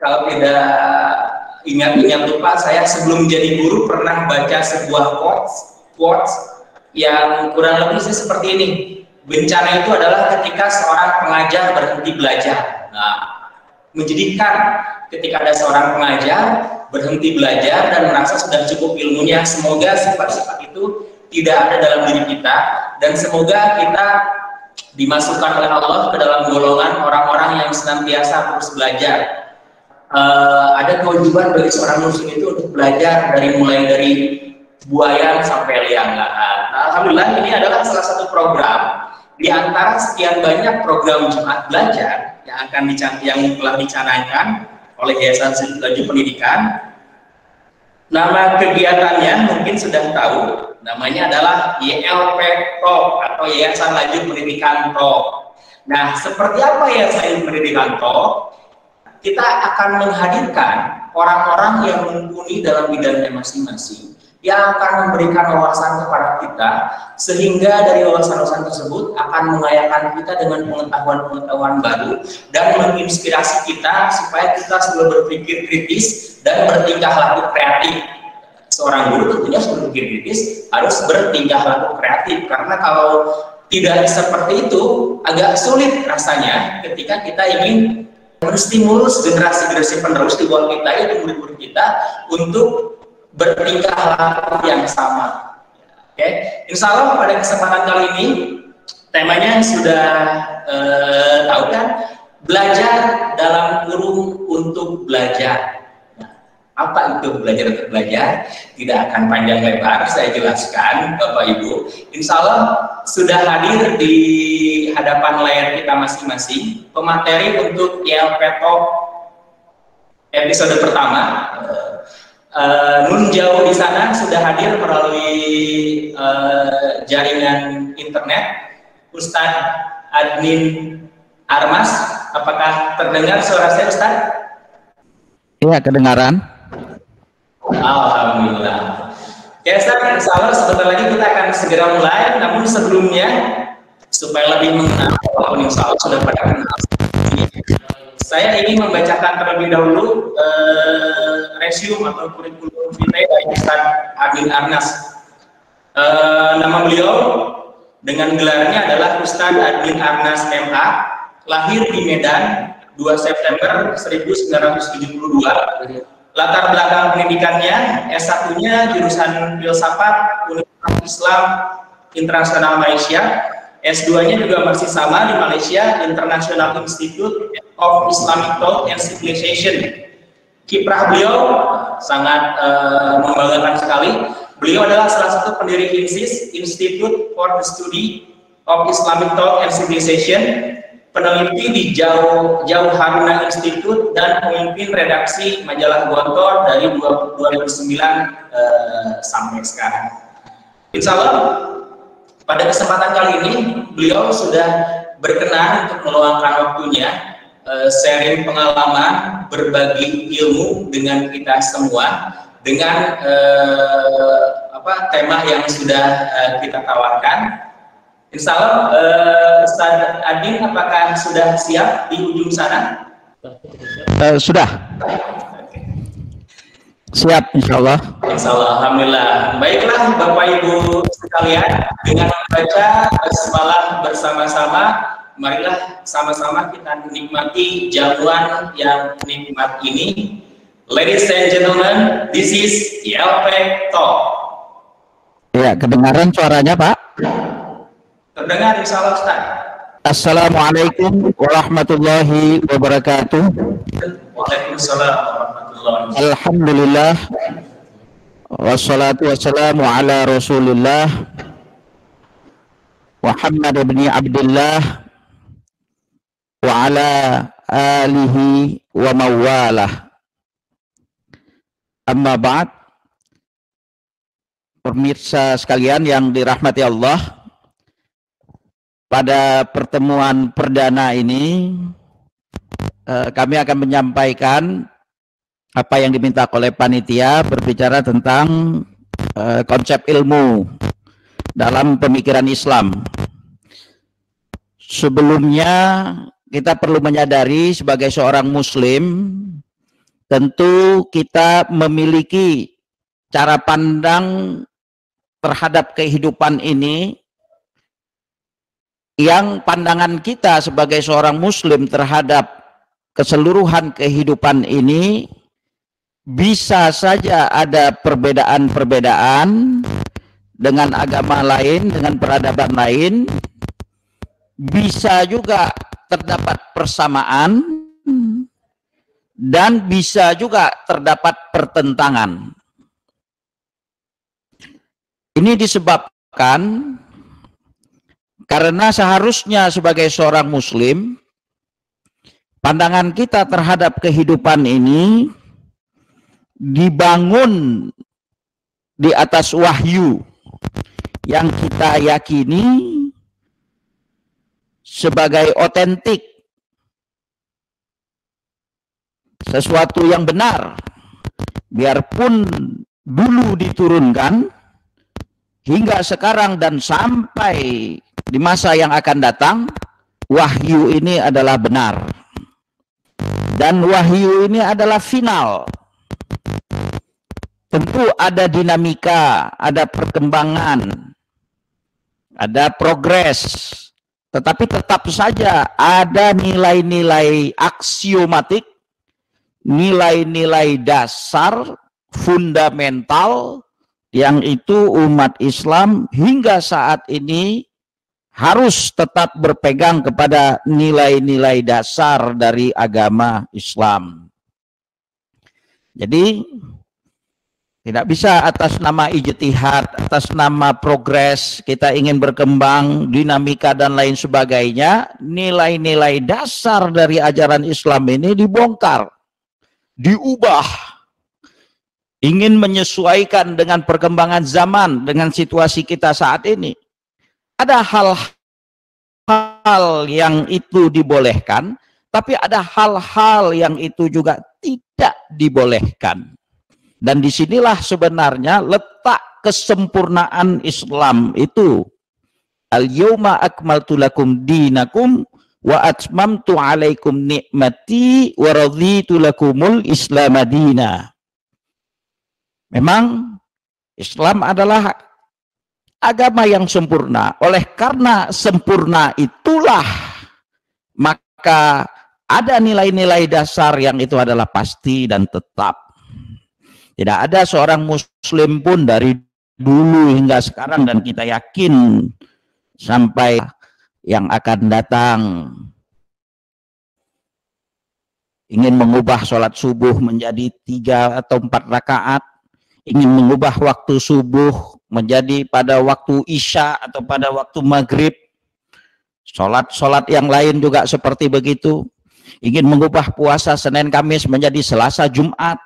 kalau tidak ingat lupa, saya sebelum jadi guru pernah baca sebuah quotes yang kurang lebih seperti ini. Bencana itu adalah ketika seorang pengajar berhenti belajar. Nah, menjadikan ketika ada seorang pengajar berhenti belajar dan merasa sudah cukup ilmunya, semoga sifat-sifat itu tidak ada dalam diri kita, dan semoga kita dimasukkan oleh Allah ke dalam golongan orang-orang yang senantiasa terus belajar. Ada kewajiban bagi seorang muslim itu untuk belajar mulai dari buayan sampai liang. Alhamdulillah ini adalah salah satu program di antara sekian banyak program Jumat Belajar yang telah dicanangkan oleh Yayasan Siti Laju Pendidikan. Nama kegiatannya mungkin sudah tahu, namanya adalah YLP Talk atau Yayasan Laju Pendidikan Talk. Nah, seperti apa Yayasan Pendidikan Talk? Kita akan menghadirkan orang-orang yang mumpuni dalam bidangnya masing-masing, yang akan memberikan wawasan kepada kita, sehingga dari wawasan-wawasan tersebut akan mengayakan kita dengan pengetahuan-pengetahuan baru dan menginspirasi kita supaya kita selalu berpikir kritis dan bertingkah laku kreatif. Seorang guru tentunya sebelum berpikir kritis harus bertingkah laku kreatif, karena kalau tidak seperti itu agak sulit rasanya ketika kita ingin menstimulus generasi-generasi penerus di bawah kita, yaitu murid-murid kita, untuk bertingkah laku yang sama. Oke, insya Allah pada kesempatan kali ini temanya sudah tahu kan, belajar dalam kurung untuk belajar. Apa itu belajar untuk belajar? Tidak akan panjang lebar saya jelaskan, Bapak Ibu. Insya Allah sudah hadir di hadapan layar kita masing-masing pemateri untuk YLP Talk episode pertama. Nun jauh di sana sudah hadir melalui jaringan internet. Ustadz Admin Armas, apakah terdengar suara saya, Ustadz? Iya, kedengaran. Alhamdulillah. Ya Ustaz, insya Allah sebentar lagi kita akan segera mulai. Namun sebelumnya, supaya lebih mengenal, walaupun insya Allah sudah pada kenal, saya ingin membacakan terlebih dahulu resume atau kurikulum vitae dari Ustaz Admin Arnas. Nama beliau dengan gelarnya adalah Ustaz Admin Arnas MA, lahir di Medan 2 September 1972. Latar belakang pendidikannya, S1-nya jurusan Filsafat Universitas Islam Internasional Malaysia, S2-nya juga masih sama di Malaysia, International Institute of Islamic Thought and Civilization. Kiprah beliau sangat membanggakan sekali. Beliau adalah salah satu pendiri INSIS, Institute for the Study of Islamic Thought and Civilization, peneliti di Jauh Haruna Institute, dan pemimpin redaksi majalah Gontor dari 2009 sampai sekarang. Insya Allah pada kesempatan kali ini beliau sudah berkenan untuk meluangkan waktunya sharing pengalaman, berbagi ilmu dengan kita semua dengan tema yang sudah kita tawarkan. Insya Allah, Ustaz Adin, apakah sudah siap di ujung sana? Sudah. Siap, insya Allah. Insya Allah, alhamdulillah. Baiklah, Bapak Ibu sekalian, dengan membaca basmalah bersama-sama, marilah sama-sama kita menikmati jamuan yang nikmat ini. Ladies and gentlemen, this is YLP Talk. Ya, kedengaran suaranya, Pak? Terdengar, insya Allah, Ustaz. Assalamualaikum warahmatullahi wabarakatuh. Waalaikumsalam warahmatullahi wabarakatuh. Alhamdulillah, wassalatu wassalamu ala rasulillah Muhammad bin Abdullah wa ala alihi wa mawalah. Amma ba'd. Pemirsa sekalian yang dirahmati Allah, pada pertemuan perdana ini kami akan menyampaikan apa yang diminta oleh panitia, berbicara tentang konsep ilmu dalam pemikiran Islam. Sebelumnya kita perlu menyadari sebagai seorang muslim tentu kita memiliki cara pandang terhadap kehidupan ini yang pandangan kita sebagai seorang muslim terhadap keseluruhan kehidupan ini bisa saja ada perbedaan-perbedaan dengan agama lain, dengan peradaban lain, bisa juga terdapat persamaan dan bisa juga terdapat pertentangan. Ini disebabkan karena seharusnya sebagai seorang muslim, pandangan kita terhadap kehidupan ini dibangun di atas wahyu yang kita yakini sebagai otentik, sesuatu yang benar, biarpun dulu diturunkan hingga sekarang dan sampai di masa yang akan datang, wahyu ini adalah benar dan wahyu ini adalah final. Tentu ada dinamika, ada perkembangan, ada progres, tetapi tetap saja ada nilai-nilai aksiomatik, nilai-nilai dasar fundamental yang itu umat Islam hingga saat ini harus tetap berpegang kepada nilai-nilai dasar dari agama Islam. Jadi tidak bisa atas nama ijtihad, atas nama progres, kita ingin berkembang, dinamika dan lain sebagainya, nilai-nilai dasar dari ajaran Islam ini dibongkar, diubah, ingin menyesuaikan dengan perkembangan zaman, dengan situasi kita saat ini. Ada hal-hal yang itu dibolehkan, tapi ada hal-hal yang itu juga tidak dibolehkan. Dan disinilah sebenarnya letak kesempurnaan Islam itu. Al-yawma akmaltu lakum dinakum wa atmamtu alaikum ni'mati wa raditu lakumul Islam madina. Memang Islam adalah agama yang sempurna. Oleh karena sempurna itulah maka ada nilai-nilai dasar yang itu adalah pasti dan tetap. Tidak ada seorang muslim pun dari dulu hingga sekarang dan kita yakin sampai yang akan datang ingin mengubah sholat subuh menjadi 3 atau 4 rakaat, ingin mengubah waktu subuh menjadi pada waktu isya atau pada waktu maghrib, sholat yang lain juga seperti begitu, ingin mengubah puasa Senin Kamis menjadi Selasa Jumat,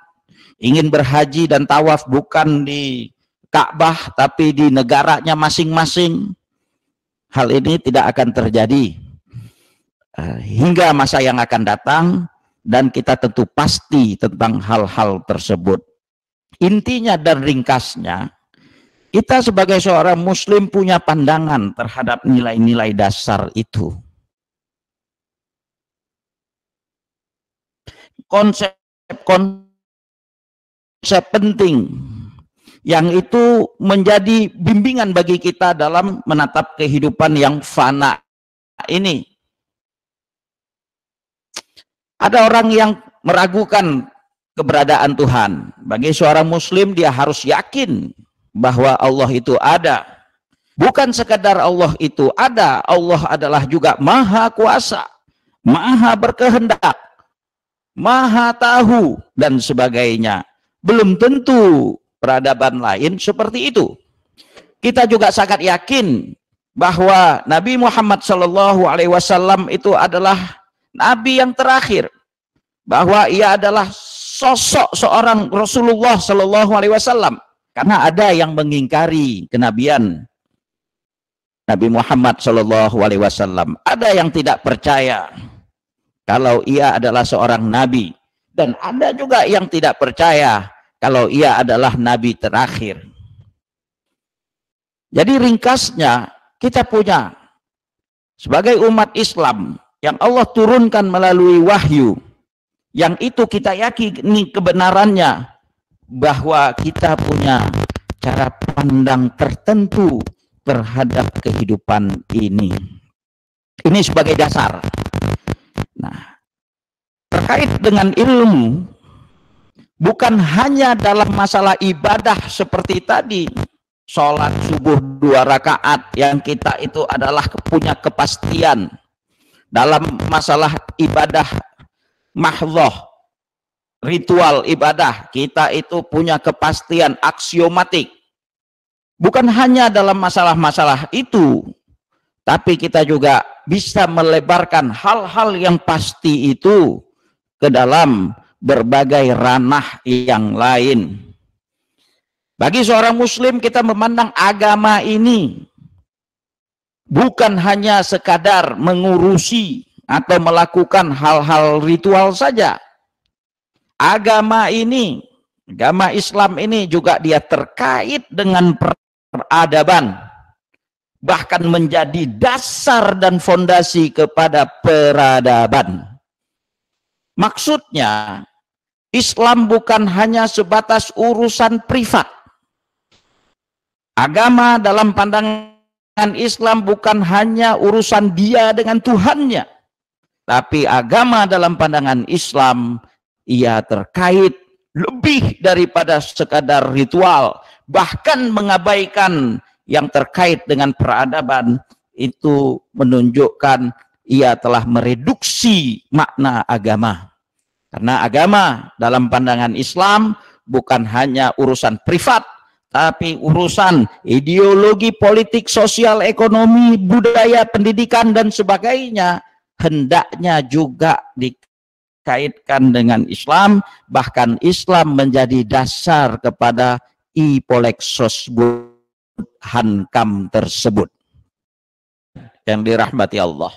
ingin berhaji dan tawaf bukan di Ka'bah tapi di negaranya masing-masing. Hal ini tidak akan terjadi hingga masa yang akan datang dan kita tentu pasti tentang hal-hal tersebut. Intinya dan ringkasnya, kita sebagai seorang muslim punya pandangan terhadap nilai-nilai dasar itu. Konsep penting yang itu menjadi bimbingan bagi kita dalam menatap kehidupan yang fana ini. Ada orang yang meragukan keberadaan Tuhan. Bagi seorang muslim dia harus yakin bahwa Allah itu ada. Bukan sekadar Allah itu ada, Allah adalah juga maha kuasa, maha berkehendak, maha tahu dan sebagainya. Belum tentu peradaban lain seperti itu. Kita juga sangat yakin bahwa Nabi Muhammad SAW itu adalah Nabi yang terakhir, bahwa ia adalah sosok seorang Rasulullah SAW. Karena ada yang mengingkari kenabian Nabi Muhammad SAW, ada yang tidak percaya kalau ia adalah seorang nabi, dan ada juga yang tidak percaya kalau ia adalah nabi terakhir. Jadi ringkasnya, kita punya sebagai umat Islam yang Allah turunkan melalui wahyu, yang itu kita yakini kebenarannya, bahwa kita punya cara pandang tertentu terhadap kehidupan ini. Ini sebagai dasar. Nah, terkait dengan ilmu, bukan hanya dalam masalah ibadah seperti tadi, sholat subuh 2 rakaat yang kita itu adalah punya kepastian. Dalam masalah ibadah mahdhah, ritual ibadah, kita itu punya kepastian aksiomatik. Bukan hanya dalam masalah-masalah itu, tapi kita juga bisa melebarkan hal-hal yang pasti itu ke dalam berbagai ranah yang lain. Bagi seorang muslim, kita memandang agama ini bukan hanya sekadar mengurusi atau melakukan hal-hal ritual saja. Agama ini, agama Islam ini juga dia terkait dengan peradaban, bahkan menjadi dasar dan fondasi kepada peradaban. Maksudnya, Islam bukan hanya sebatas urusan privat. Agama dalam pandangan Islam bukan hanya urusan dia dengan Tuhannya, tapi agama dalam pandangan Islam ia terkait lebih daripada sekadar ritual, bahkan mengabaikan yang terkait dengan peradaban. Itu menunjukkan ia telah mereduksi makna agama. Karena agama dalam pandangan Islam bukan hanya urusan privat, tapi urusan ideologi, politik, sosial, ekonomi, budaya, pendidikan, dan sebagainya hendaknya juga dikaitkan dengan Islam. Bahkan Islam menjadi dasar kepada ipolexos hankam tersebut. Yang dirahmati Allah.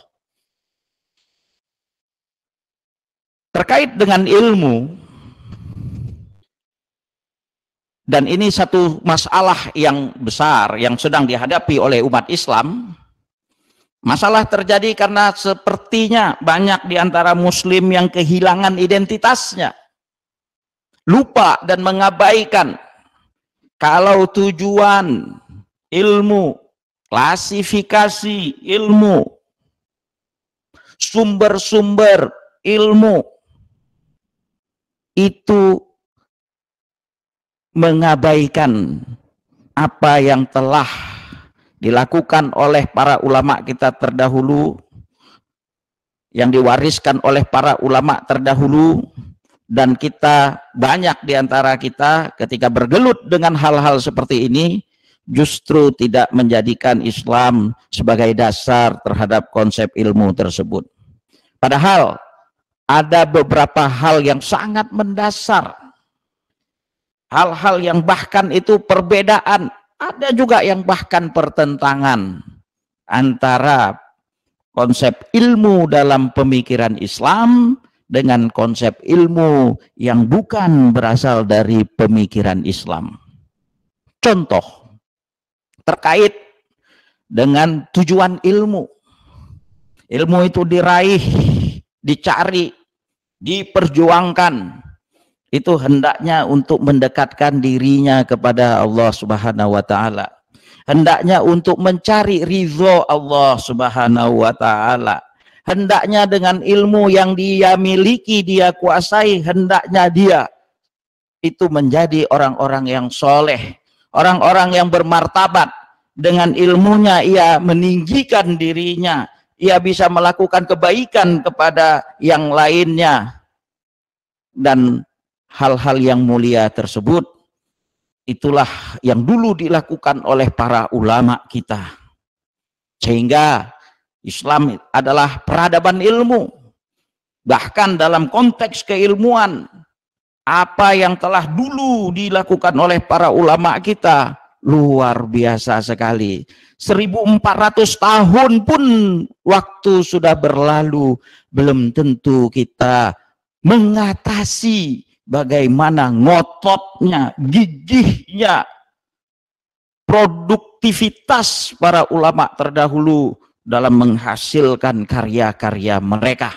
Terkait dengan ilmu, dan ini satu masalah yang besar yang sedang dihadapi oleh umat Islam. Masalah terjadi karena sepertinya banyak di antara muslim yang kehilangan identitasnya, lupa dan mengabaikan kalau tujuan ilmu, klasifikasi ilmu, sumber-sumber ilmu itu mengabaikan apa yang telah dilakukan oleh para ulama kita terdahulu, yang diwariskan oleh para ulama terdahulu, dan kita banyak di antara kita ketika bergelut dengan hal-hal seperti ini justru tidak menjadikan Islam sebagai dasar terhadap konsep ilmu tersebut. Padahal ada beberapa hal yang sangat mendasar, hal-hal yang bahkan itu perbedaan, ada juga yang bahkan pertentangan antara konsep ilmu dalam pemikiran Islam dengan konsep ilmu yang bukan berasal dari pemikiran Islam. Contoh terkait dengan tujuan ilmu. Ilmu itu diraih, dicari, diperjuangkan. Itu hendaknya untuk mendekatkan dirinya kepada Allah Subhanahu wa taala. Hendaknya untuk mencari ridho Allah Subhanahu wa taala. Hendaknya dengan ilmu yang dia miliki, dia kuasai, hendaknya dia itu menjadi orang-orang yang soleh, orang-orang yang bermartabat. Dengan ilmunya ia meninggikan dirinya, ia bisa melakukan kebaikan kepada yang lainnya. Dan hal-hal yang mulia tersebut itulah yang dulu dilakukan oleh para ulama kita. Sehingga Islam adalah peradaban ilmu. Bahkan dalam konteks keilmuan, apa yang telah dulu dilakukan oleh para ulama kita luar biasa sekali. 1400 tahun pun waktu sudah berlalu, belum tentu kita mengatasi bagaimana ngototnya, gigihnya, produktivitas para ulama terdahulu dalam menghasilkan karya-karya mereka.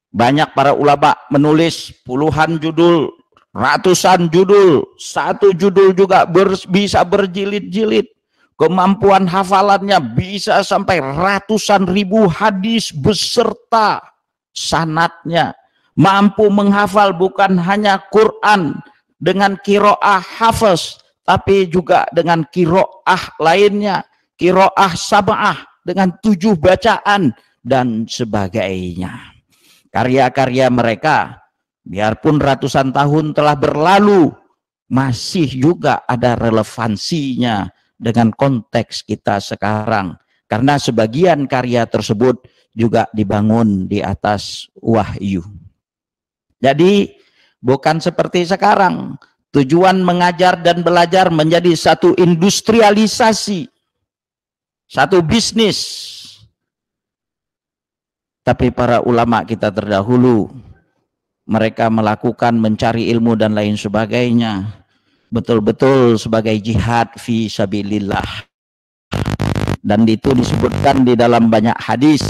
Banyak para ulama menulis puluhan judul, ratusan judul, satu judul juga bisa berjilid-jilid. Kemampuan hafalannya bisa sampai ratusan ribu hadis beserta sanadnya. Mampu menghafal bukan hanya Quran dengan qiraah hafaz, tapi juga dengan qiraah lainnya, qiraah sab'ah dengan 7 bacaan dan sebagainya. Karya-karya mereka biarpun ratusan tahun telah berlalu, masih juga ada relevansinya dengan konteks kita sekarang. Karena sebagian karya tersebut juga dibangun di atas wahyu. Jadi bukan seperti sekarang, tujuan mengajar dan belajar menjadi satu industrialisasi, satu bisnis. Tapi para ulama kita terdahulu, mereka melakukan mencari ilmu dan lain sebagainya, betul-betul sebagai jihad fi sabilillah. Dan itu disebutkan di dalam banyak hadis,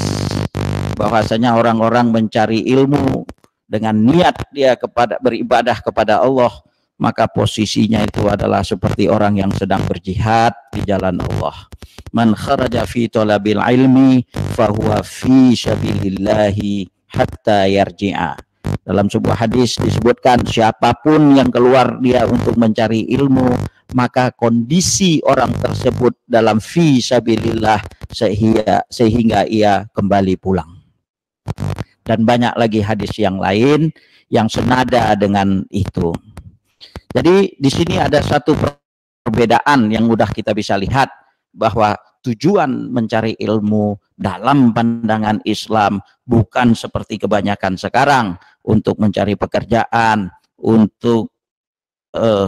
bahwasanya orang-orang mencari ilmu dengan niat dia beribadah kepada Allah, maka posisinya itu adalah seperti orang yang sedang berjihad di jalan Allah. Man kharaja fi talabil ilmi fahuwa fi sabilillahi hatta yarji'a. Dalam sebuah hadis disebutkan, siapapun yang keluar dia untuk mencari ilmu, maka kondisi orang tersebut dalam fi sabilillah sehingga ia kembali pulang. Dan banyak lagi hadis yang lain yang senada dengan itu. Jadi di sini ada satu perbedaan yang mudah kita bisa lihat, bahwa tujuan mencari ilmu dalam pandangan Islam bukan seperti kebanyakan sekarang untuk mencari pekerjaan, untuk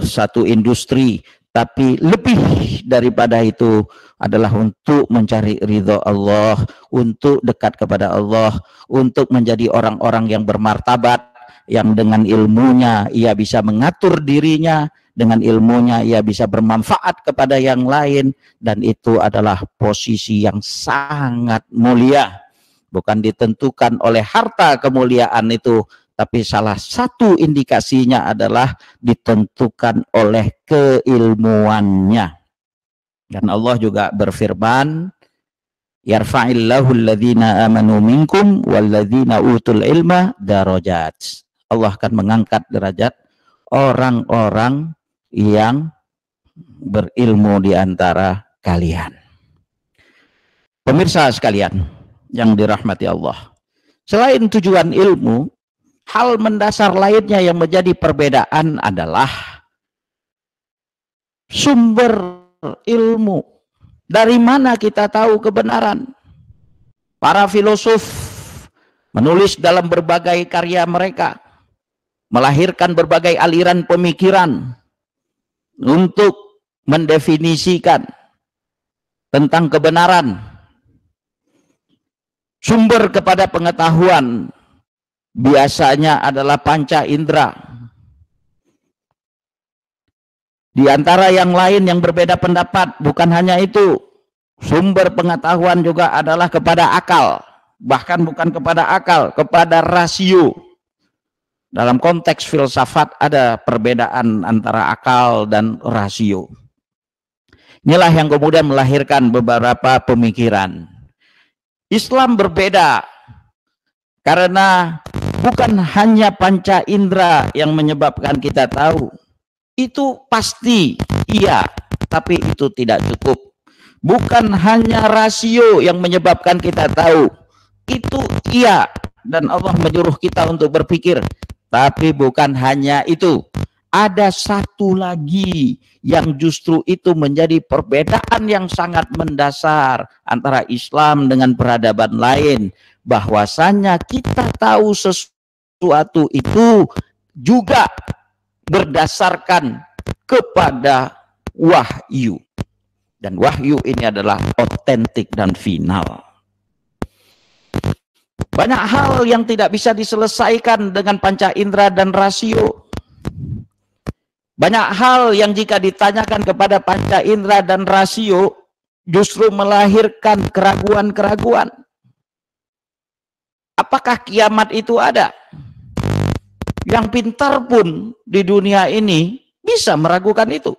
satu industri, tapi lebih daripada itu adalah untuk mencari ridho Allah, untuk dekat kepada Allah, untuk menjadi orang-orang yang bermartabat, yang dengan ilmunya ia bisa mengatur dirinya, dengan ilmunya ia bisa bermanfaat kepada yang lain, dan itu adalah posisi yang sangat mulia. Bukan ditentukan oleh harta kemuliaan itu, tapi salah satu indikasinya adalah ditentukan oleh keilmuannya. Dan Allah juga berfirman, yarfa'illahu alladhina amanu minkum walladhina utul ilma darajat. Allah akan mengangkat derajat orang-orang yang berilmu di antara kalian. Pemirsa sekalian yang dirahmati Allah, selain tujuan ilmu, hal mendasar lainnya yang menjadi perbedaan adalah sumber ilmu. Dari mana kita tahu kebenaran? Para filosof menulis dalam berbagai karya mereka, melahirkan berbagai aliran pemikiran untuk mendefinisikan tentang kebenaran. Sumber kepada pengetahuan biasanya adalah panca indera. Di antara yang lain yang berbeda pendapat, bukan hanya itu, sumber pengetahuan juga adalah kepada akal, bahkan bukan kepada akal, kepada rasio. Dalam konteks filsafat ada perbedaan antara akal dan rasio. Inilah yang kemudian melahirkan beberapa pemikiran. Islam berbeda karena bukan hanya panca indera yang menyebabkan kita tahu. Itu pasti iya, tapi itu tidak cukup. Bukan hanya rasio yang menyebabkan kita tahu. Itu iya, dan Allah menyuruh kita untuk berpikir. Tapi bukan hanya itu. Ada satu lagi yang justru itu menjadi perbedaan yang sangat mendasar antara Islam dengan peradaban lain. Bahwasanya kita tahu sesuatu itu juga berdasarkan kepada wahyu. Dan wahyu ini adalah otentik dan final. Banyak hal yang tidak bisa diselesaikan dengan panca indera dan rasio. Banyak hal yang jika ditanyakan kepada panca indera dan rasio justru melahirkan keraguan-keraguan. apakah kiamat itu ada? Yang pintar pun di dunia ini bisa meragukan itu.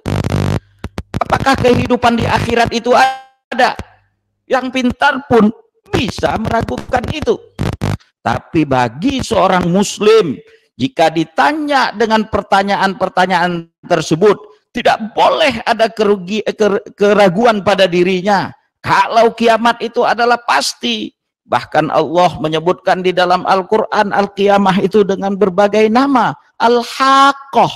Apakah kehidupan di akhirat itu ada? Yang pintar pun bisa meragukan itu. Tapi bagi seorang muslim, jika ditanya dengan pertanyaan-pertanyaan tersebut, tidak boleh ada keraguan pada dirinya. Kalau kiamat itu adalah pasti. Bahkan Allah menyebutkan di dalam Al-Quran, Al-Qiyamah itu dengan berbagai nama. Al-Haqqah,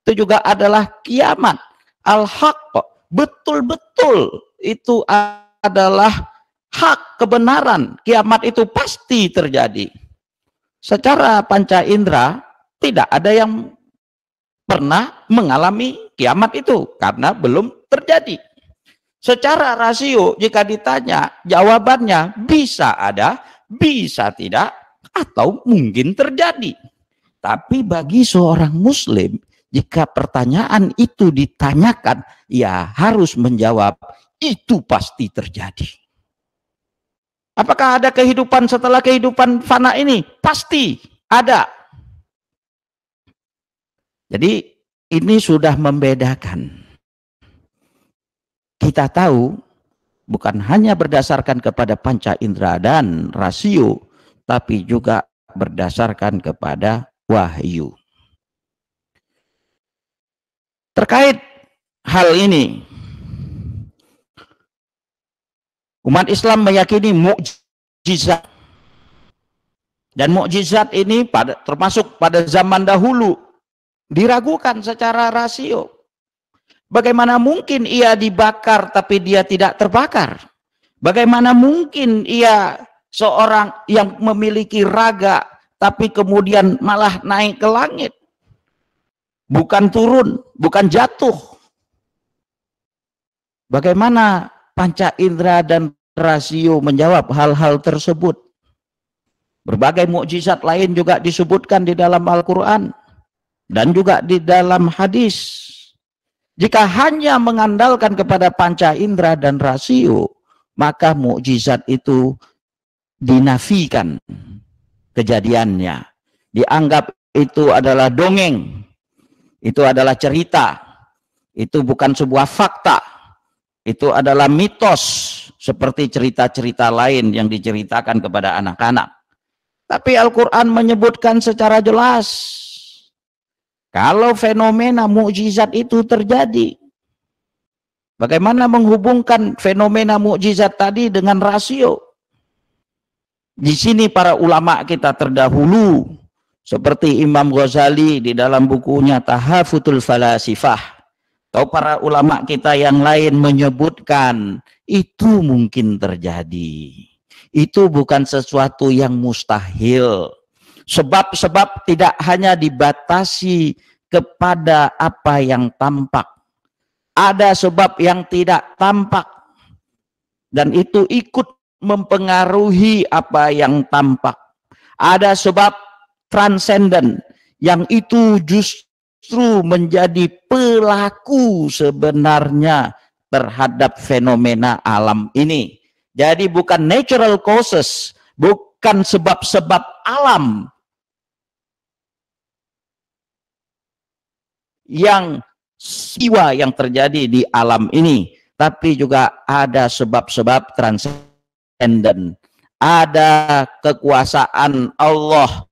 itu juga adalah kiamat. Al-Haqqah, betul-betul itu adalah hak, kebenaran. Kiamat itu pasti terjadi. Secara panca indera, tidak ada yang pernah mengalami kiamat itu, karena belum terjadi. Secara rasio, jika ditanya, jawabannya bisa ada, bisa tidak, atau mungkin terjadi. Tapi bagi seorang muslim, jika pertanyaan itu ditanyakan, ya harus menjawab, itu pasti terjadi. Apakah ada kehidupan setelah kehidupan fana ini? Pasti ada. Jadi ini sudah membedakan. Kita tahu bukan hanya berdasarkan kepada panca indera dan rasio, tapi juga berdasarkan kepada wahyu. Terkait hal ini, umat Islam meyakini mukjizat. Dan mukjizat ini termasuk pada zaman dahulu diragukan secara rasio. Bagaimana mungkin ia dibakar tapi dia tidak terbakar? Bagaimana mungkin ia seorang yang memiliki raga tapi kemudian malah naik ke langit? Bukan turun, bukan jatuh. Bagaimana panca indera dan rasio menjawab hal-hal tersebut? Berbagai mukjizat lain juga disebutkan di dalam Al-Quran dan juga di dalam hadis. Jika hanya mengandalkan kepada panca indera dan rasio, maka mukjizat itu dinafikan kejadiannya. Dianggap itu adalah dongeng, itu adalah cerita, itu bukan sebuah fakta, itu adalah mitos seperti cerita-cerita lain yang diceritakan kepada anak-anak. Tapi Al-Quran menyebutkan secara jelas, kalau fenomena mukjizat itu terjadi, bagaimana menghubungkan fenomena mukjizat tadi dengan rasio? Di sini para ulama kita terdahulu, seperti Imam Ghazali di dalam bukunya Tahafutul Falasifah, atau para ulama kita yang lain menyebutkan, itu mungkin terjadi. Itu bukan sesuatu yang mustahil. Sebab-sebab tidak hanya dibatasi kepada apa yang tampak. Ada sebab yang tidak tampak. Dan itu ikut mempengaruhi apa yang tampak. Ada sebab transenden yang itu justru menjadi pelaku sebenarnya terhadap fenomena alam ini. Jadi bukan natural causes, bukan sebab-sebab alam yang siwa yang terjadi di alam ini, tapi juga ada sebab-sebab transenden. Ada kekuasaan Allah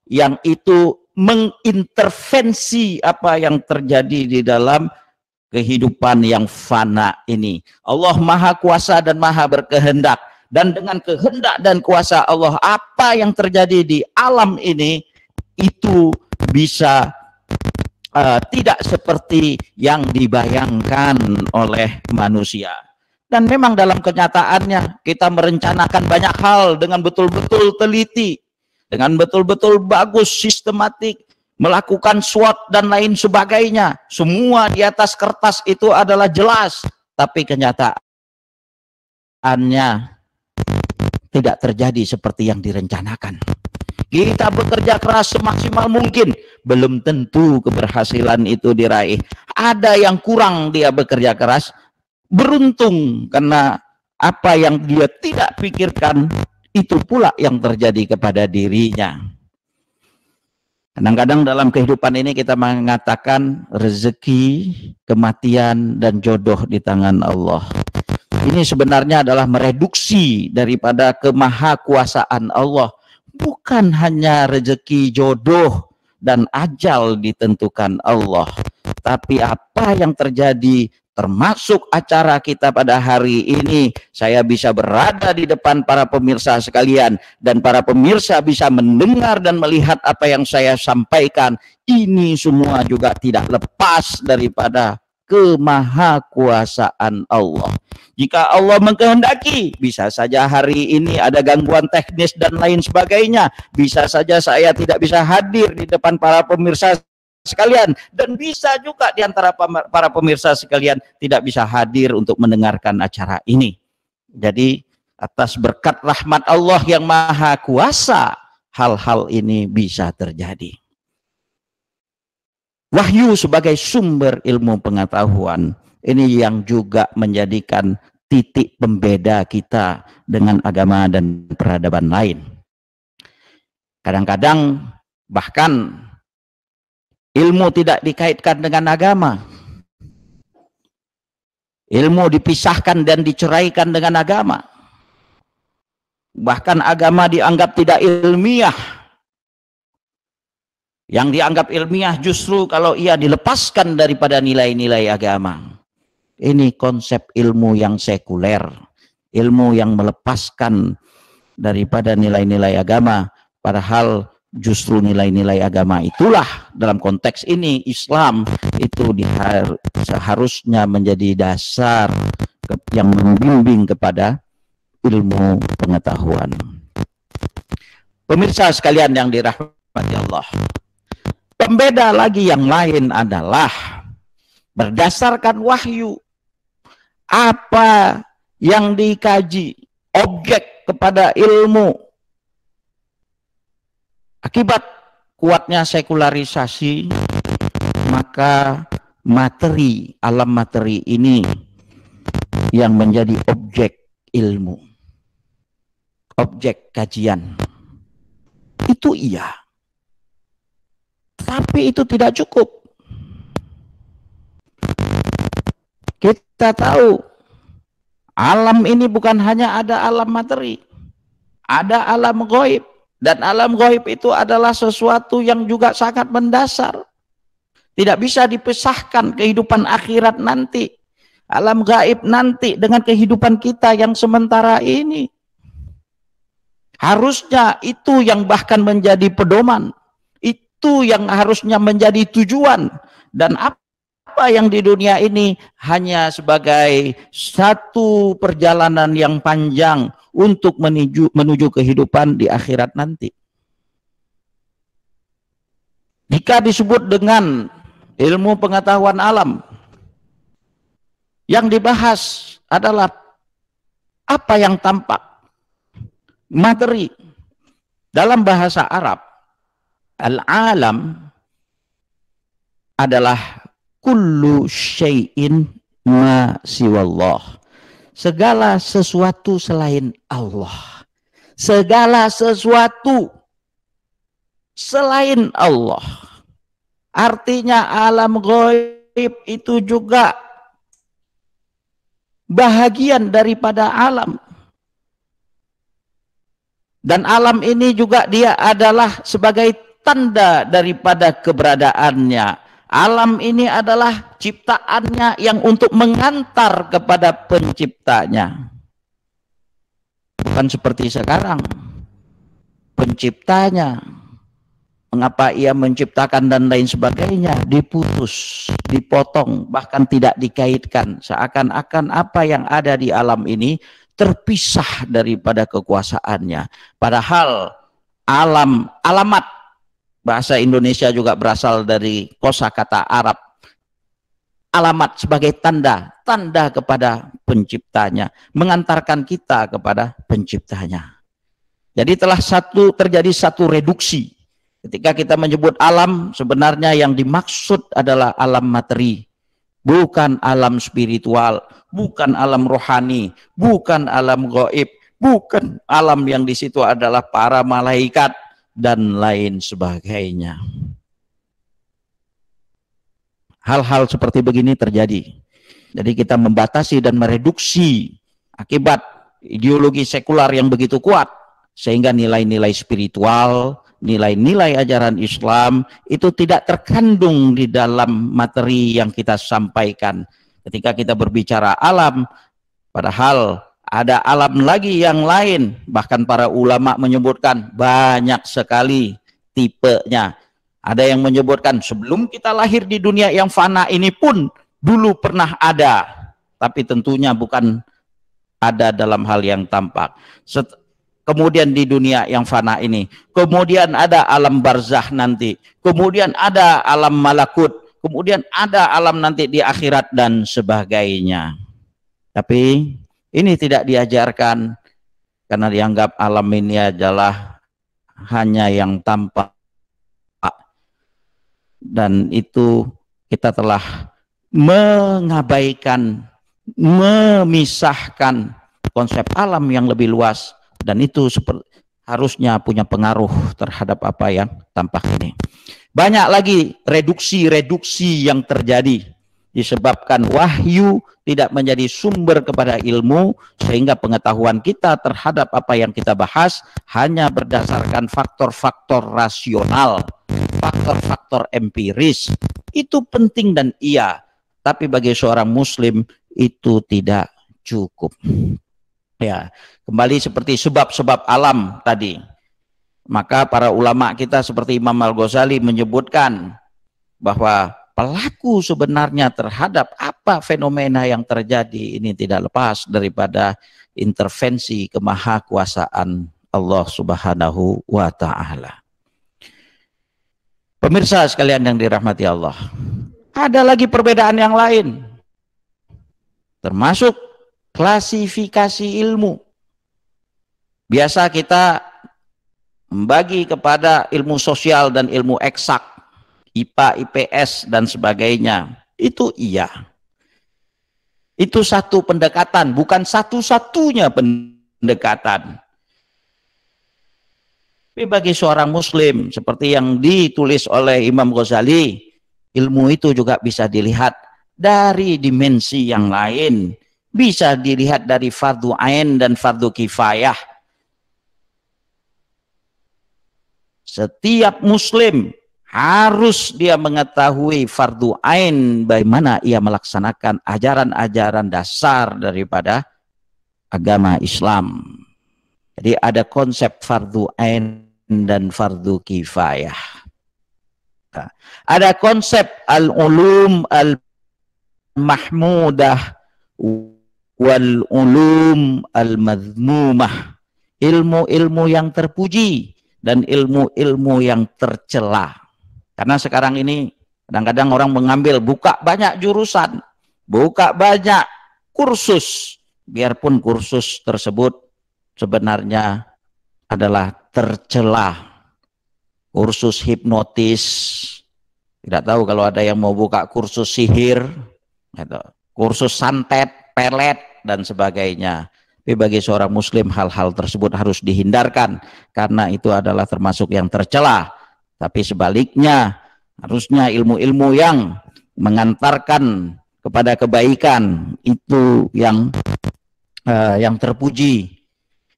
yang itu mengintervensi apa yang terjadi di dalam kehidupan yang fana ini. Allah Maha Kuasa dan Maha Berkehendak. Dan dengan kehendak dan kuasa Allah, apa yang terjadi di alam ini itu bisa tidak seperti yang dibayangkan oleh manusia. Dan memang dalam kenyataannya kita merencanakan banyak hal dengan betul-betul teliti, dengan betul-betul bagus, sistematik, melakukan SWOT dan lain sebagainya. Semua di atas kertas itu adalah jelas, tapi kenyataannya tidak terjadi seperti yang direncanakan. Kita bekerja keras semaksimal mungkin, belum tentu keberhasilan itu diraih. Ada yang kurang, dia bekerja keras, beruntung karena apa yang dia tidak pikirkan itu pula yang terjadi kepada dirinya. Kadang-kadang dalam kehidupan ini kita mengatakan rezeki, kematian, dan jodoh di tangan Allah. Ini sebenarnya adalah mereduksi daripada kemahakuasaan Allah. Bukan hanya rezeki, jodoh, dan ajal ditentukan Allah. Tapi apa yang terjadi termasuk acara kita pada hari ini, saya bisa berada di depan para pemirsa sekalian, dan para pemirsa bisa mendengar dan melihat apa yang saya sampaikan. Ini semua juga tidak lepas daripada kemahakuasaan Allah. Jika Allah mengkehendaki, bisa saja hari ini ada gangguan teknis dan lain sebagainya. Bisa saja saya tidak bisa hadir di depan para pemirsa sekalian, dan bisa juga di antara para pemirsa sekalian tidak bisa hadir untuk mendengarkan acara ini. Jadi atas berkat rahmat Allah yang maha kuasa, hal-hal ini bisa terjadi. Wahyu sebagai sumber ilmu pengetahuan, ini yang juga menjadikan titik pembeda kita dengan agama dan peradaban lain. Kadang-kadang bahkan ilmu tidak dikaitkan dengan agama. Ilmu dipisahkan dan diceraikan dengan agama. Bahkan agama dianggap tidak ilmiah. Yang dianggap ilmiah justru kalau ia dilepaskan daripada nilai-nilai agama. Ini konsep ilmu yang sekuler. Ilmu yang melepaskan daripada nilai-nilai agama. Padahal justru nilai-nilai agama itulah dalam konteks ini Islam itu seharusnya menjadi dasar yang membimbing kepada ilmu pengetahuan. Pemirsa sekalian yang dirahmati Allah, pembeda lagi yang lain adalah berdasarkan wahyu apa yang dikaji, objek kepada ilmu. Akibat kuatnya sekularisasi, maka materi, alam materi ini yang menjadi objek ilmu, objek kajian. Itu iya. Tapi itu tidak cukup. Kita tahu, alam ini bukan hanya ada alam materi, ada alam gaib. Dan alam gaib itu adalah sesuatu yang juga sangat mendasar. Tidak bisa dipisahkan kehidupan akhirat nanti. Alam gaib nanti dengan kehidupan kita yang sementara ini. Harusnya itu yang bahkan menjadi pedoman. Itu yang harusnya menjadi tujuan. Dan apa yang di dunia ini hanya sebagai satu perjalanan yang panjang untuk menuju kehidupan di akhirat nanti. Jika disebut dengan ilmu pengetahuan alam, yang dibahas adalah apa yang tampak, materi. Dalam bahasa Arab, al-alam adalah kullu syai'in ma siwallah. Segala sesuatu selain Allah. Segala sesuatu selain Allah. Artinya alam gaib itu juga bahagian daripada alam. Dan alam ini juga dia adalah sebagai tanda daripada keberadaannya. Alam ini adalah ciptaannya yang untuk mengantar kepada penciptanya. Bukan seperti sekarang. Penciptanya, mengapa ia menciptakan dan lain sebagainya, diputus, dipotong, bahkan tidak dikaitkan. Seakan-akan apa yang ada di alam ini terpisah daripada kekuasaannya. Padahal alamat, bahasa Indonesia juga berasal dari kosakata Arab. Alamat sebagai tanda kepada penciptanya, mengantarkan kita kepada penciptanya. Jadi telah terjadi satu reduksi. Ketika kita menyebut alam, sebenarnya yang dimaksud adalah alam materi, bukan alam spiritual, bukan alam rohani, bukan alam gaib, Bukan, alam yang di situ adalah para malaikat dan lain sebagainya. Hal-hal seperti begini terjadi. Jadi kita membatasi dan mereduksi akibat ideologi sekular yang begitu kuat, sehingga nilai-nilai spiritual, nilai-nilai ajaran Islam itu tidak terkandung di dalam materi yang kita sampaikan. Ketika kita berbicara alam, padahal ada alam lagi yang lain, bahkan para ulama menyebutkan banyak sekali tipenya. Ada yang menyebutkan sebelum kita lahir di dunia yang fana ini pun dulu pernah ada, tapi tentunya bukan ada dalam hal yang tampak. Kemudian di dunia yang fana ini, kemudian ada alam barzah nanti, kemudian ada alam malakut, kemudian ada alam nanti di akhirat dan sebagainya. Tapi ini tidak diajarkan karena dianggap alam ini adalah hanya yang tampak. Dan itu kita telah mengabaikan, memisahkan konsep alam yang lebih luas, dan itu harusnya punya pengaruh terhadap apa yang tampak ini. Banyak lagi reduksi-reduksi yang terjadi disebabkan wahyu tidak menjadi sumber kepada ilmu, sehingga pengetahuan kita terhadap apa yang kita bahas hanya berdasarkan faktor-faktor rasional, faktor-faktor empiris. Itu penting dan iya, tapi bagi seorang muslim itu tidak cukup. Ya, kembali seperti sebab-sebab alam tadi. Maka para ulama kita seperti Imam Al-Ghazali menyebutkan bahwa pelaku sebenarnya terhadap apa fenomena yang terjadi ini tidak lepas daripada intervensi kemahakuasaan Allah Subhanahu wa Ta'ala. Pemirsa sekalian yang dirahmati Allah, ada lagi perbedaan yang lain, termasuk klasifikasi ilmu. Biasa kita membagi kepada ilmu sosial dan ilmu eksak, IPA, IPS, dan sebagainya. Itu iya. Itu satu pendekatan, bukan satu-satunya pendekatan. Tapi bagi seorang muslim, seperti yang ditulis oleh Imam Ghazali, ilmu itu juga bisa dilihat dari dimensi yang lain. Bisa dilihat dari fardu ain dan fardu kifayah. Setiap muslim harus dia mengetahui fardu ain, bagaimana ia melaksanakan ajaran-ajaran dasar daripada agama Islam. Jadi ada konsep fardu ain dan fardu kifayah. Ada konsep al-ulum al-mahmudah wal ulum al-madhmumah. Ilmu-ilmu yang terpuji dan ilmu-ilmu yang tercela. Karena sekarang ini kadang-kadang orang mengambil, buka banyak jurusan, buka banyak kursus, biarpun kursus tersebut sebenarnya adalah tercela. Kursus hipnotis, tidak tahu kalau ada yang mau buka kursus sihir, kursus santet, pelet, dan sebagainya. Tapi bagi seorang muslim hal-hal tersebut harus dihindarkan, karena itu adalah termasuk yang tercela. Tapi sebaliknya, harusnya ilmu-ilmu yang mengantarkan kepada kebaikan itu yang terpuji,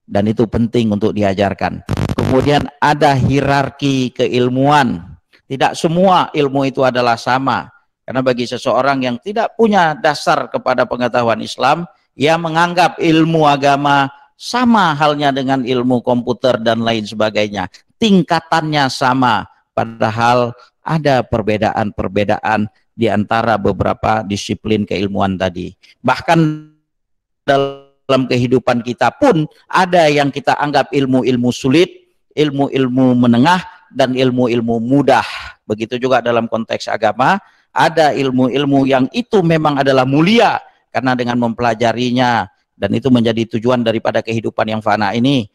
dan itu penting untuk diajarkan. Kemudian ada hierarki keilmuan. Tidak semua ilmu itu adalah sama. Karena bagi seseorang yang tidak punya dasar kepada pengetahuan Islam, ia menganggap ilmu agama sama halnya dengan ilmu komputer dan lain sebagainya. Tingkatannya sama, padahal ada perbedaan-perbedaan di antara beberapa disiplin keilmuan tadi. Bahkan dalam kehidupan kita pun ada yang kita anggap ilmu-ilmu sulit, ilmu-ilmu menengah, dan ilmu-ilmu mudah. Begitu juga dalam konteks agama, ada ilmu-ilmu yang itu memang adalah mulia, karena dengan mempelajarinya, dan itu menjadi tujuan daripada kehidupan yang fana ini,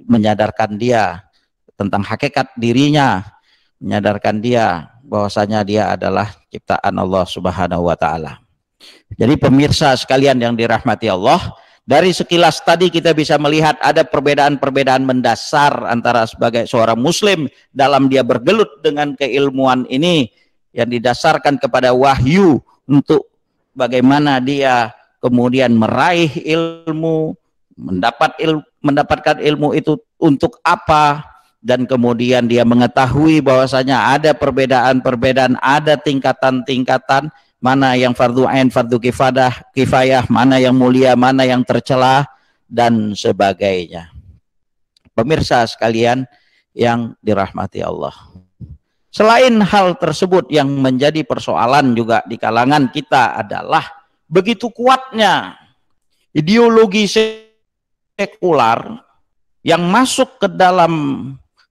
menyadarkan dia tentang hakikat dirinya, menyadarkan dia bahwasanya dia adalah ciptaan Allah Subhanahu wa Ta'ala. Jadi pemirsa sekalian yang dirahmati Allah, Dari sekilas tadi kita bisa melihat ada perbedaan-perbedaan mendasar antara sebagai seorang muslim dalam dia bergelut dengan keilmuan ini yang didasarkan kepada wahyu untuk bagaimana dia kemudian meraih ilmu, mendapatkan ilmu itu untuk apa, dan kemudian dia mengetahui bahwasanya ada perbedaan-perbedaan, ada tingkatan-tingkatan, mana yang fardu ain, fardu kifayah, mana yang mulia, mana yang tercela, dan sebagainya. Pemirsa sekalian yang dirahmati Allah. Selain hal tersebut yang menjadi persoalan juga di kalangan kita adalah begitu kuatnya ideologi sekular yang masuk ke dalam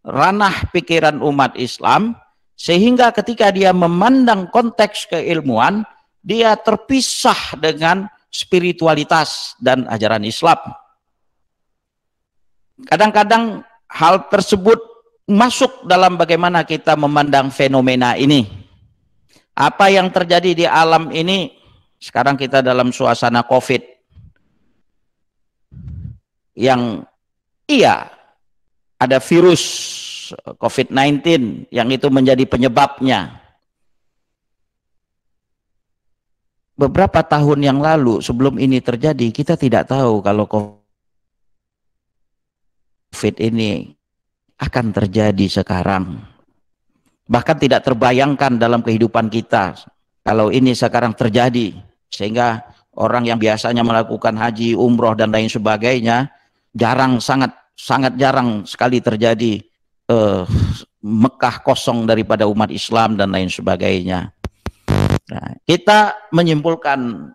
ranah pikiran umat Islam, sehingga ketika dia memandang konteks keilmuan, dia terpisah dengan spiritualitas dan ajaran Islam. Kadang-kadang hal tersebut masuk dalam bagaimana kita memandang fenomena ini. Apa yang terjadi di alam ini, sekarang kita dalam suasana COVID, yang iya ada virus COVID-19 yang itu menjadi penyebabnya. Beberapa tahun yang lalu sebelum ini terjadi, kita tidak tahu kalau COVID ini akan terjadi sekarang. Bahkan tidak terbayangkan dalam kehidupan kita kalau ini sekarang terjadi, sehingga orang yang biasanya melakukan haji, umroh dan lain sebagainya jarang, sangat jarang sekali terjadi. Mekah kosong daripada umat Islam dan lain sebagainya. Nah, kita menyimpulkan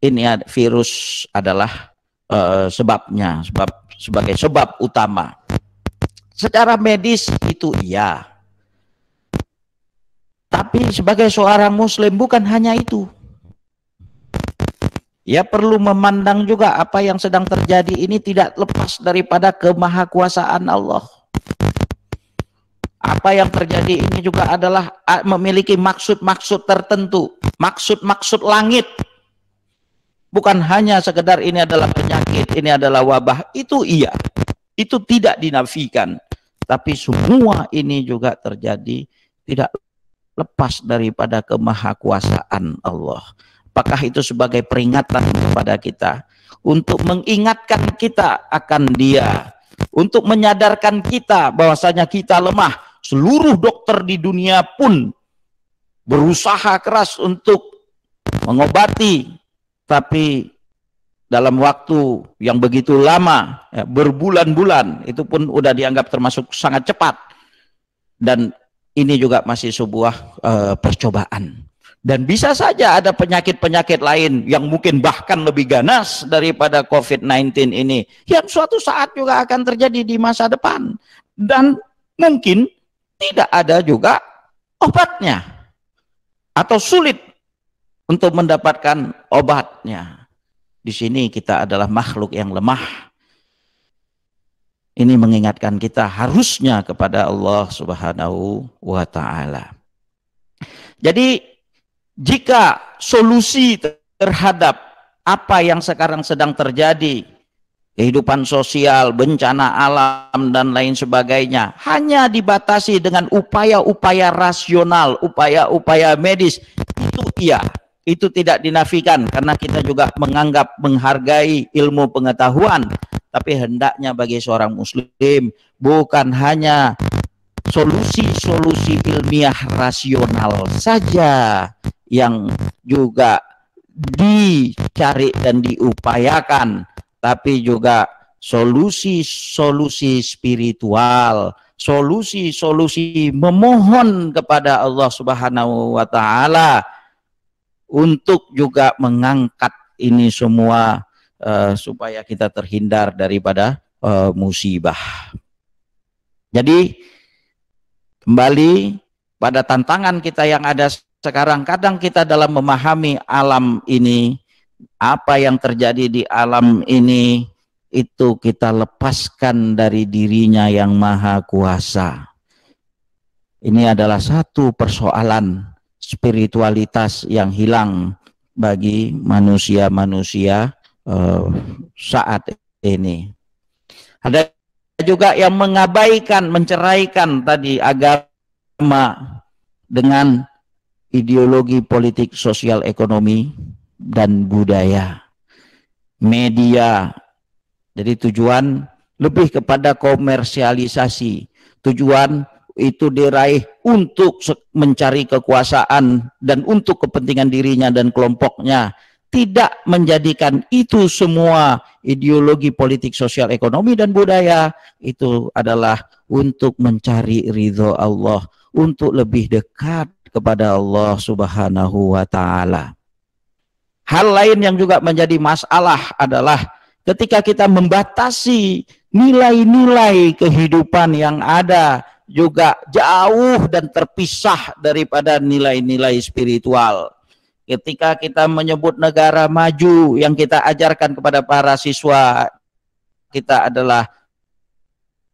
ini virus adalah sebabnya, sebagai sebab utama. Secara medis itu iya. Tapi sebagai seorang muslim bukan hanya itu. Ya perlu memandang juga apa yang sedang terjadi ini tidak lepas daripada kemahakuasaan Allah. Apa yang terjadi ini juga adalah memiliki maksud-maksud tertentu, maksud-maksud langit. Bukan hanya sekedar ini adalah penyakit, ini adalah wabah, itu iya, itu tidak dinafikan. Tapi semua ini juga terjadi tidak lepas daripada kemahakuasaan Allah. Apakah itu sebagai peringatan kepada kita untuk mengingatkan kita akan Dia, untuk menyadarkan kita bahwasanya kita lemah. Seluruh dokter di dunia pun berusaha keras untuk mengobati, tapi dalam waktu yang begitu lama, ya, berbulan-bulan, itu pun udah dianggap termasuk sangat cepat. Dan ini juga masih sebuah percobaan. Dan bisa saja ada penyakit-penyakit lain yang mungkin bahkan lebih ganas daripada COVID-19 ini, yang suatu saat juga akan terjadi di masa depan. Dan mungkin tidak ada juga obatnya, atau sulit untuk mendapatkan obatnya. Di sini kita adalah makhluk yang lemah. Ini mengingatkan kita harusnya kepada Allah Subhanahu wa Ta'ala. Jadi jika solusi terhadap apa yang sekarang sedang terjadi, kehidupan sosial, bencana alam dan lain sebagainya, hanya dibatasi dengan upaya-upaya rasional, upaya-upaya medis, itu iya, itu tidak dinafikan, karena kita juga menghargai ilmu pengetahuan. Tapi hendaknya bagi seorang muslim bukan hanya solusi-solusi ilmiah rasional saja yang juga dicari dan diupayakan, tapi juga solusi-solusi spiritual, solusi-solusi memohon kepada Allah Subhanahu wa Ta'ala untuk juga mengangkat ini semua supaya kita terhindar daripada musibah. Jadi kembali pada tantangan kita yang ada sekarang, kadang kita dalam memahami alam ini, apa yang terjadi di alam ini, itu kita lepaskan dari dirinya yang maha kuasa. Ini adalah satu persoalan spiritualitas yang hilang bagi manusia-manusia saat ini. Ada juga yang mengabaikan, menceraikan tadi agama dengan ideologi politik, sosial, ekonomi, dan budaya. Media. Jadi tujuan lebih kepada komersialisasi. Tujuan itu diraih untuk mencari kekuasaan dan untuk kepentingan dirinya dan kelompoknya. Tidak menjadikan itu semua ideologi politik, sosial, ekonomi, dan budaya itu adalah untuk mencari ridho Allah, untuk lebih dekat kepada Allah Subhanahu wa Ta'ala. Hal lain yang juga menjadi masalah adalah ketika kita membatasi nilai-nilai kehidupan yang ada, juga jauh dan terpisah daripada nilai-nilai spiritual. Ketika kita menyebut negara maju, yang kita ajarkan kepada para siswa kita adalah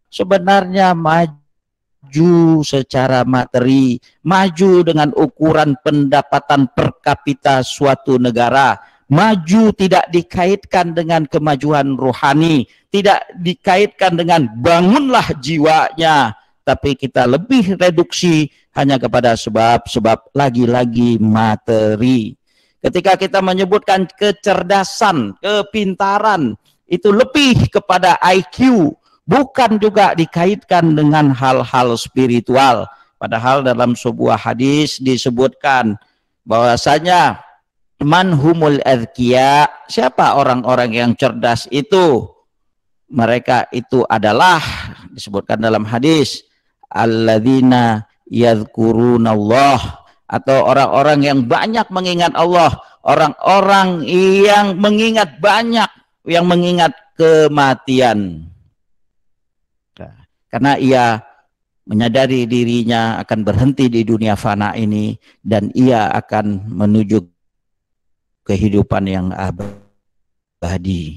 sebenarnya maju secara materi, maju dengan ukuran pendapatan per kapita suatu negara. Maju tidak dikaitkan dengan kemajuan rohani, tidak dikaitkan dengan bangunlah jiwanya, tapi kita lebih reduksi hanya kepada sebab-sebab lagi-lagi materi. Ketika kita menyebutkan kecerdasan, kepintaran, itu lebih kepada IQ, bukan juga dikaitkan dengan hal-hal spiritual. Padahal dalam sebuah hadis disebutkan bahwasanya manhumul adzkiya, siapa orang-orang yang cerdas itu? Mereka itu adalah, disebutkan dalam hadis, alladzina yadhkurunallah, atau orang-orang yang banyak mengingat Allah, orang-orang yang mengingat banyak, yang mengingat kematian. Karena ia menyadari dirinya akan berhenti di dunia fana ini dan ia akan menuju kehidupan yang abadi.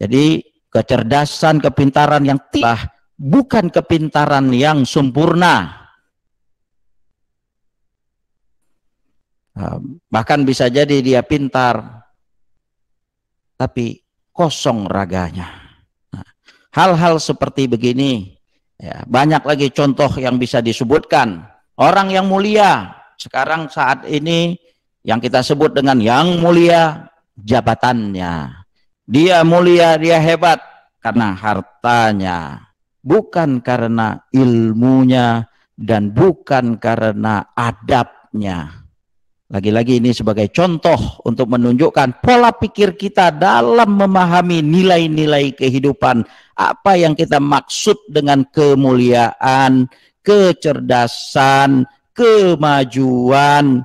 Jadi kecerdasan, kepintaran yang tidak, bukan kepintaran yang sempurna. Bahkan bisa jadi dia pintar, tapi kosong raganya. Hal-hal seperti begini, ya, banyak lagi contoh yang bisa disebutkan. Orang yang mulia, sekarang saat ini yang kita sebut dengan yang mulia, jabatannya. Dia mulia, dia hebat karena hartanya, bukan karena ilmunya dan bukan karena adabnya. Lagi-lagi ini sebagai contoh untuk menunjukkan pola pikir kita dalam memahami nilai-nilai kehidupan. Apa yang kita maksud dengan kemuliaan, kecerdasan, kemajuan,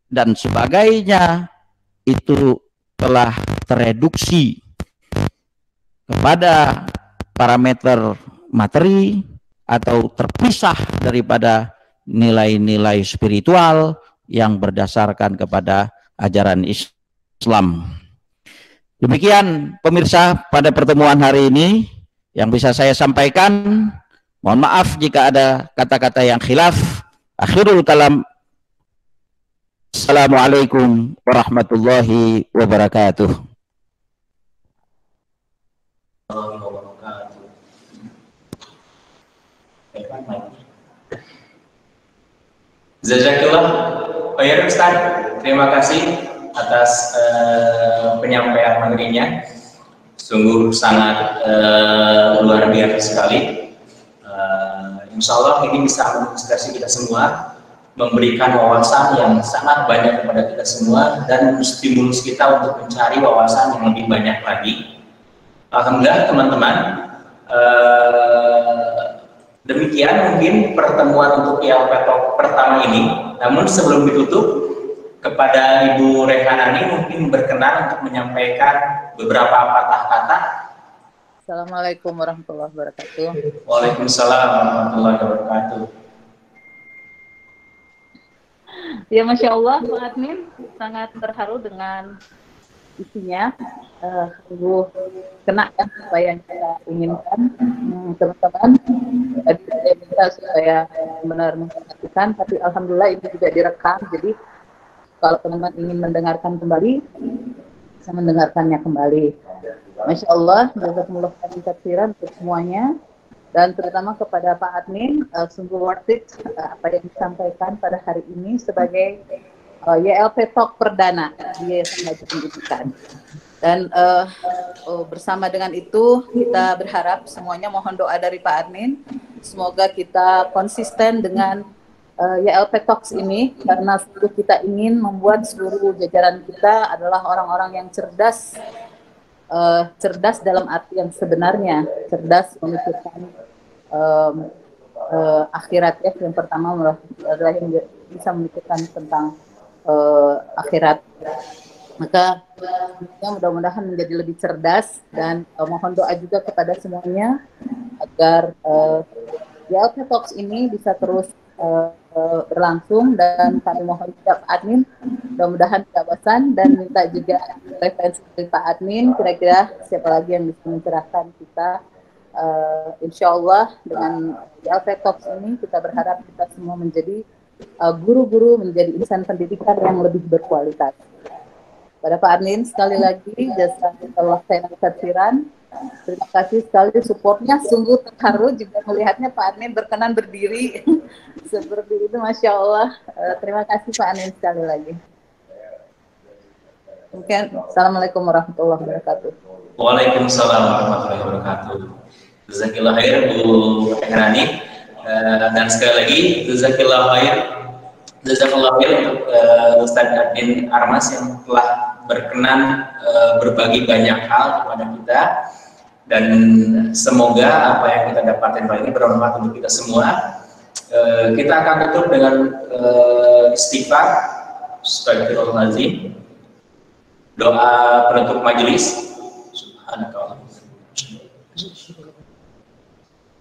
dan sebagainya, itu telah tereduksi kepada parameter materi atau terpisah daripada nilai-nilai spiritual yang berdasarkan kepada ajaran Islam. Demikian pemirsa pada pertemuan hari ini yang bisa saya sampaikan. Mohon maaf jika ada kata-kata yang khilaf. Akhirul kalam. Assalamualaikum warahmatullahi wabarakatuh. Jazakallah khair Ustaz. Terima kasih atas penyampaian materinya. Sungguh sangat luar biasa sekali. Insya Allah ini bisa menginspirasi kita semua, memberikan wawasan yang sangat banyak kepada kita semua dan stimulus kita untuk mencari wawasan yang lebih banyak lagi. Alhamdulillah teman-teman. Demikian mungkin pertemuan untuk yang pertama ini. Namun sebelum ditutup, kepada Ibu Rehanani mungkin berkenan untuk menyampaikan beberapa patah kata. Assalamualaikum warahmatullahi wabarakatuh. Waalaikumsalam warahmatullahi wabarakatuh. Ya, Masya Allah, Pak Admin, sangat terharu dengan isinya. Sungguh kena ya apa yang kita inginkan, teman-teman. Tadi saya minta supaya benar memperhatikan, tapi alhamdulillah ini juga direkam, jadi kalau teman-teman ingin mendengarkan kembali, bisa mendengarkannya kembali. Masya Allah, jazakumullah khairan untuk semuanya, dan terutama kepada Pak Admin, sungguh worth it apa yang disampaikan pada hari ini sebagai YLP Talk perdana di Yayasan Belajar Pendidikan. Dan bersama dengan itu kita berharap semuanya mohon doa dari Pak Admin, semoga kita konsisten dengan YLP Talks ini, karena kita ingin membuat seluruh jajaran kita adalah orang-orang yang cerdas, cerdas dalam arti yang sebenarnya, cerdas memikirkan akhirat ya. Yang pertama adalah yang bisa memikirkan tentang akhirat. Maka mudah-mudahan menjadi lebih cerdas, dan mohon doa juga kepada semuanya agar YLP Talks ini bisa terus berlangsung, dan kami mohon juga Pak Admin mudah-mudahan tidak bosan, dan minta juga referensi dari Pak Admin, kira-kira siapa lagi yang bisa mencerahkan kita. Insya Allah dengan YLP Talks ini kita berharap kita semua menjadi guru-guru, menjadi insan pendidikan yang lebih berkualitas. Pada Pak Admin sekali lagi jazakallah khairan. Terima kasih sekali supportnya, sungguh terharu juga melihatnya Pak Admin berkenan berdiri seperti itu, Masya Allah. Terima kasih Pak Admin sekali lagi. Mungkin Assalamualaikum warahmatullahi wabarakatuh. Waalaikumsalam warahmatullahi wabarakatuh. Jazakillah khair Bu Tehrani, dan sekali lagi jazakallah khair untuk Ustadz Admin Armas yang telah berkenan berbagi banyak hal kepada kita, dan semoga apa yang kita dapatkan kali ini bermanfaat untuk kita semua. Kita akan tutup dengan istighfar, astagfirullahaladzim, doa penutup majelis.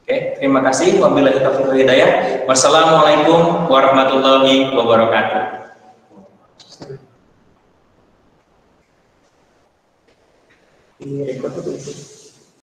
Oke, terima kasih. Wabillahi taufiq wal hidayah. Wassalamualaikum warahmatullahi wabarakatuh. Ini rekod